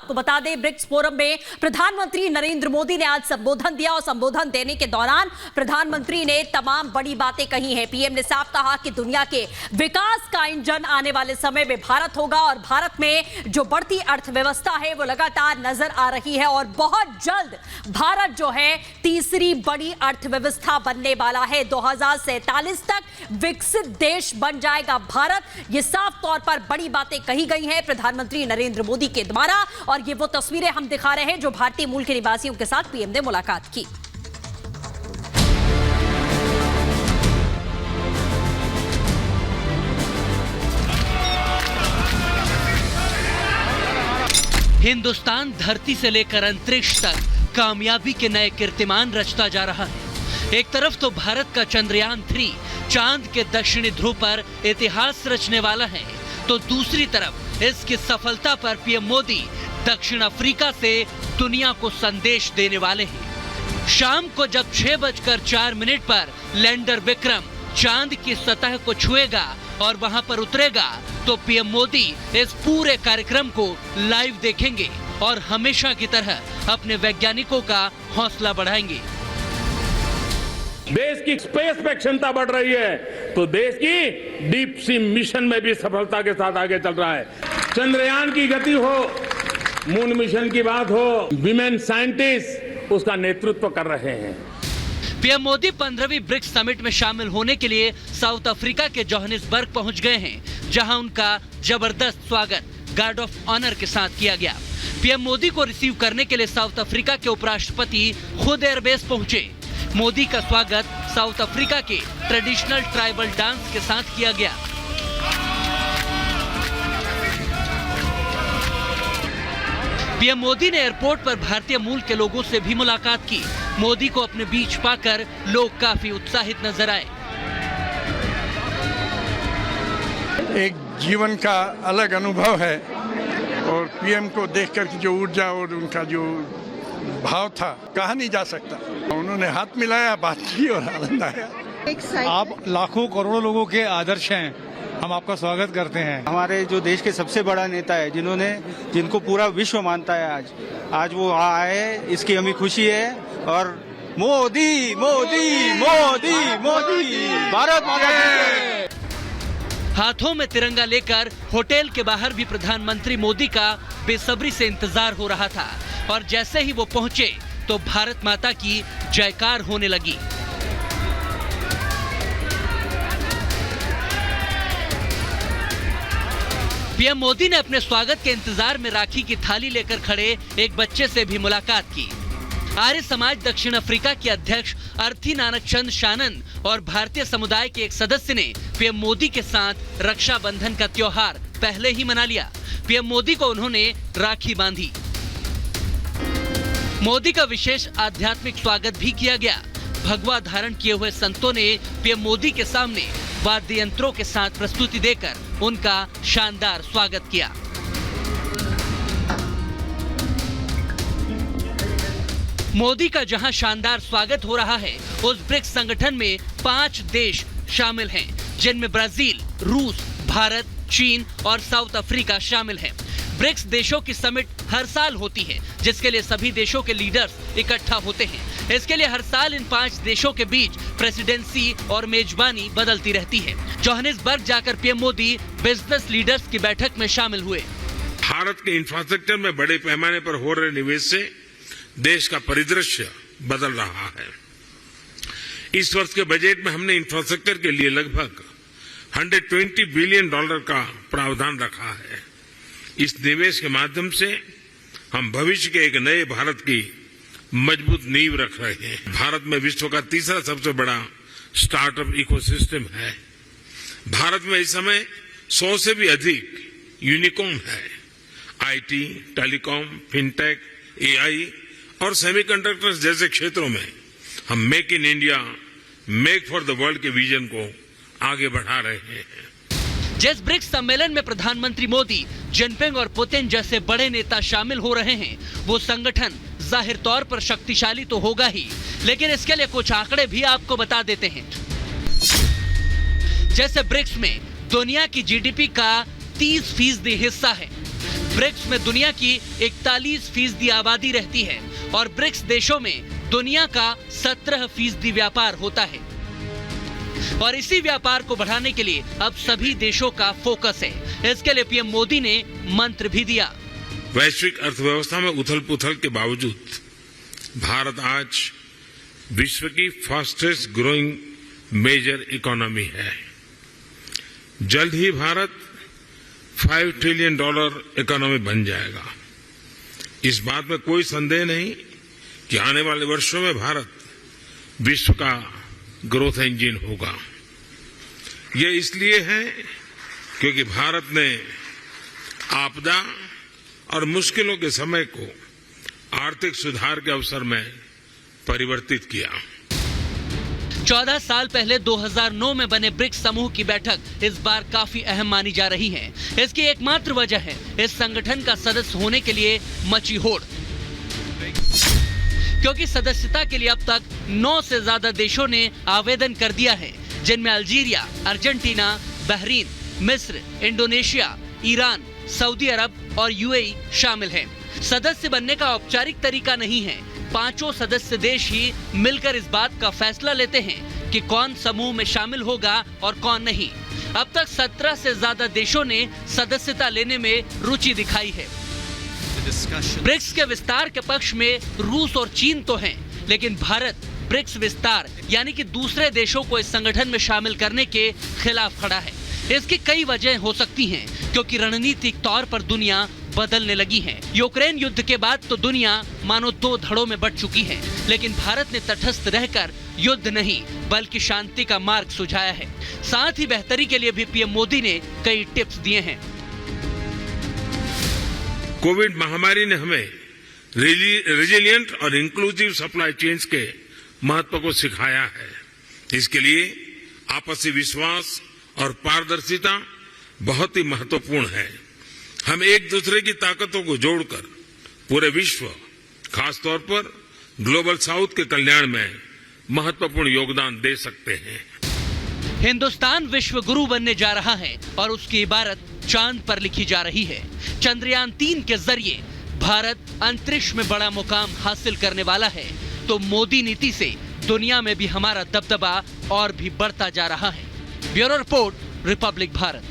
आपको बता दें, ब्रिक्स फोरम में प्रधानमंत्री नरेंद्र मोदी ने आज संबोधन दिया और संबोधन देने के दौरान प्रधानमंत्री ने तमाम बड़ी बातें कही हैं। पीएम ने साफ कहा कि दुनिया के विकास का इंजन आने वाले समय में भारत होगा और भारत में जो बढ़ती अर्थव्यवस्था है वो लगातार नजर आ रही है और बहुत जल्द भारत जो है तीसरी बड़ी अर्थव्यवस्था बनने वाला है। 2047 तक विकसित देश बन जाएगा भारत। ये साफ तौर पर बड़ी बातें कही गई हैं प्रधानमंत्री नरेंद्र मोदी के द्वारा और ये वो तस्वीरें हम दिखा रहे हैं जो भारतीय मूल के निवासियों के साथ पीएम ने मुलाकात की। हिंदुस्तान धरती से लेकर अंतरिक्ष तक कामयाबी के नए कीर्तिमान रचता जा रहा है। एक तरफ तो भारत का चंद्रयान 3 चांद के दक्षिणी ध्रुव पर इतिहास रचने वाला है, तो दूसरी तरफ इसकी सफलता पर पीएम मोदी दक्षिण अफ्रीका से दुनिया को संदेश देने वाले हैं। शाम को जब 6:04 पर लैंडर विक्रम चांद की सतह को छुएगा और वहां पर उतरेगा तो पीएम मोदी इस पूरे कार्यक्रम को लाइव देखेंगे और हमेशा की तरह अपने वैज्ञानिकों का हौसला बढ़ाएंगे। देश की स्पेस पे क्षमता बढ़ रही है तो देश की डीप सी मिशन में भी सफलता के साथ आगे चल रहा है। चंद्रयान की गति हो, मून मिशन की बात हो, विमेन साइंटिस्ट उसका नेतृत्व कर रहे हैं। पीएम मोदी 15वीं ब्रिक्स समिट में शामिल होने के लिए साउथ अफ्रीका के जोहानिसबर्ग पहुंच गए हैं, जहां उनका जबरदस्त स्वागत गार्ड ऑफ ऑनर के साथ किया गया। पीएम मोदी को रिसीव करने के लिए साउथ अफ्रीका के उपराष्ट्रपति खुद एयरबेस पहुंचे। मोदी का स्वागत साउथ अफ्रीका के ट्रेडिशनल ट्राइबल डांस के साथ किया गया। पीएम मोदी ने एयरपोर्ट पर भारतीय मूल के लोगों से भी मुलाकात की। मोदी को अपने बीच पाकर लोग काफी उत्साहित नजर आए। एक जीवन का अलग अनुभव है और पीएम को देखकर की जो ऊर्जा और उनका जो भाव था कहा नहीं जा सकता। उन्होंने हाथ मिलाया, बात की और आनंद आया। आप लाखों करोड़ों लोगों के आदर्श हैं, हम आपका स्वागत करते हैं। हमारे जो देश के सबसे बड़ा नेता है जिनको पूरा विश्व मानता है, आज वो आए, इसकी हमें खुशी है। और मोदी मोदी मोदी मोदी भारत माता की। हाथों में तिरंगा लेकर होटल के बाहर भी प्रधानमंत्री मोदी का बेसब्री से इंतजार हो रहा था और जैसे ही वो पहुंचे तो भारत माता की जयकार होने लगी। पीएम मोदी ने अपने स्वागत के इंतजार में राखी की थाली लेकर खड़े एक बच्चे से भी मुलाकात की। आर्य समाज दक्षिण अफ्रीका के अध्यक्ष अर्थी नानक चंद शानन और भारतीय समुदाय के एक सदस्य ने पीएम मोदी के साथ रक्षाबंधन का त्योहार पहले ही मना लिया। पीएम मोदी को उन्होंने राखी बांधी। मोदी का विशेष आध्यात्मिक स्वागत भी किया गया। भगवा धारण किए हुए संतों ने पीएम मोदी के सामने वाद्य यंत्रों के साथ प्रस्तुति देकर उनका शानदार स्वागत किया। मोदी का जहां शानदार स्वागत हो रहा है, उस ब्रिक्स संगठन में 5 देश शामिल हैं, जिनमें ब्राजील, रूस, भारत, चीन और साउथ अफ्रीका शामिल हैं। ब्रिक्स देशों की समिट हर साल होती है, जिसके लिए सभी देशों के लीडर्स इकट्ठा होते हैं। इसके लिए हर साल इन 5 देशों के बीच प्रेसिडेंसी और मेजबानी बदलती रहती है। जोहानिसबर्ग जाकर पीएम मोदी बिजनेस लीडर्स की बैठक में शामिल हुए। भारत के इंफ्रास्ट्रक्चर में बड़े पैमाने पर हो रहे निवेश से देश का परिदृश्य बदल रहा है। इस वर्ष के बजट में हमने इंफ्रास्ट्रक्चर के लिए लगभग $120 बिलियन का प्रावधान रखा है। इस निवेश के माध्यम से हम भविष्य के एक नए भारत की मजबूत नींव रख रहे हैं। भारत में विश्व का तीसरा सबसे बड़ा स्टार्टअप इकोसिस्टम है। भारत में इस समय 100 से भी अधिक यूनिकॉर्न है। आईटी, टेलीकॉम, फिनटेक, एआई और सेमीकंडक्टर्स जैसे क्षेत्रों में हम make in India, make for the world के विजन को आगे बढ़ा रहे हैं। जिस ब्रिक्स सम्मेलन में प्रधानमंत्री मोदी, जिनपिंग और पुतिन जैसे बड़े नेता शामिल हो रहे हैं, वो संगठन जाहिर तौर पर शक्तिशाली तो होगा ही, लेकिन इसके लिए कुछ आंकड़े भी आपको बता देते हैं। जैसे ब्रिक्स में दुनिया की जीडीपी का 30% हिस्सा है। ब्रिक्स में दुनिया की 41% आबादी रहती है और ब्रिक्स देशों में दुनिया का 17% व्यापार होता है और इसी व्यापार को बढ़ाने के लिए अब सभी देशों का फोकस है। इसके लिए पीएम मोदी ने मंत्र भी दिया। वैश्विक अर्थव्यवस्था में उथल-पुथल के बावजूद भारत आज विश्व की फास्टेस्ट ग्रोइंग मेजर इकोनॉमी है। जल्द ही भारत $5 ट्रिलियन इकोनॉमी बन जाएगा। इस बात में कोई संदेह नहीं कि आने वाले वर्षों में भारत विश्व का ग्रोथ इंजन होगा। ये इसलिए है क्योंकि भारत ने आपदा और मुश्किलों के समय को आर्थिक सुधार के अवसर में परिवर्तित किया। 14 साल पहले 2009 में बने ब्रिक्स समूह की बैठक इस बार काफी अहम मानी जा रही है। इसकी एकमात्र वजह है इस संगठन का सदस्य होने के लिए मची होड़, क्योंकि सदस्यता के लिए अब तक 9 से ज्यादा देशों ने आवेदन कर दिया है, जिनमें अल्जीरिया, अर्जेंटीना, बहरीन, मिस्र, इंडोनेशिया, ईरान, सऊदी अरब और यूएई शामिल हैं। सदस्य बनने का औपचारिक तरीका नहीं है। 5 सदस्य देश ही मिलकर इस बात का फैसला लेते हैं कि कौन समूह में शामिल होगा और कौन नहीं। अब तक 17 से ज्यादा देशों ने सदस्यता लेने में रुचि दिखाई है। ब्रिक्स के विस्तार के पक्ष में रूस और चीन तो हैं, लेकिन भारत ब्रिक्स विस्तार यानी कि दूसरे देशों को इस संगठन में शामिल करने के खिलाफ खड़ा है। इसकी कई वजह हो सकती हैं, क्योंकि रणनीतिक तौर पर दुनिया बदलने लगी है। यूक्रेन युद्ध के बाद तो दुनिया मानो 2 धड़ों में बंट चुकी है, लेकिन भारत ने तटस्थ रहकर युद्ध नहीं बल्कि शांति का मार्ग सुझाया है। साथ ही बेहतरी के लिए भी पीएम मोदी ने कई टिप्स दिए हैं। कोविड महामारी ने हमें रेजिलिएंट और इंक्लूसिव सप्लाई चेन्स के महत्व को सिखाया है। इसके लिए आपसी विश्वास और पारदर्शिता बहुत ही महत्वपूर्ण है। हम एक दूसरे की ताकतों को जोड़कर पूरे विश्व, खासतौर पर ग्लोबल साउथ के कल्याण में महत्वपूर्ण योगदान दे सकते हैं। हिंदुस्तान विश्व गुरु बनने जा रहा है और उसकी इबारत चांद पर लिखी जा रही है। चंद्रयान 3 के जरिए भारत अंतरिक्ष में बड़ा मुकाम हासिल करने वाला है, तो मोदी नीति से दुनिया में भी हमारा दबदबा और भी बढ़ता जा रहा है। Bureau report, Republic Bharat.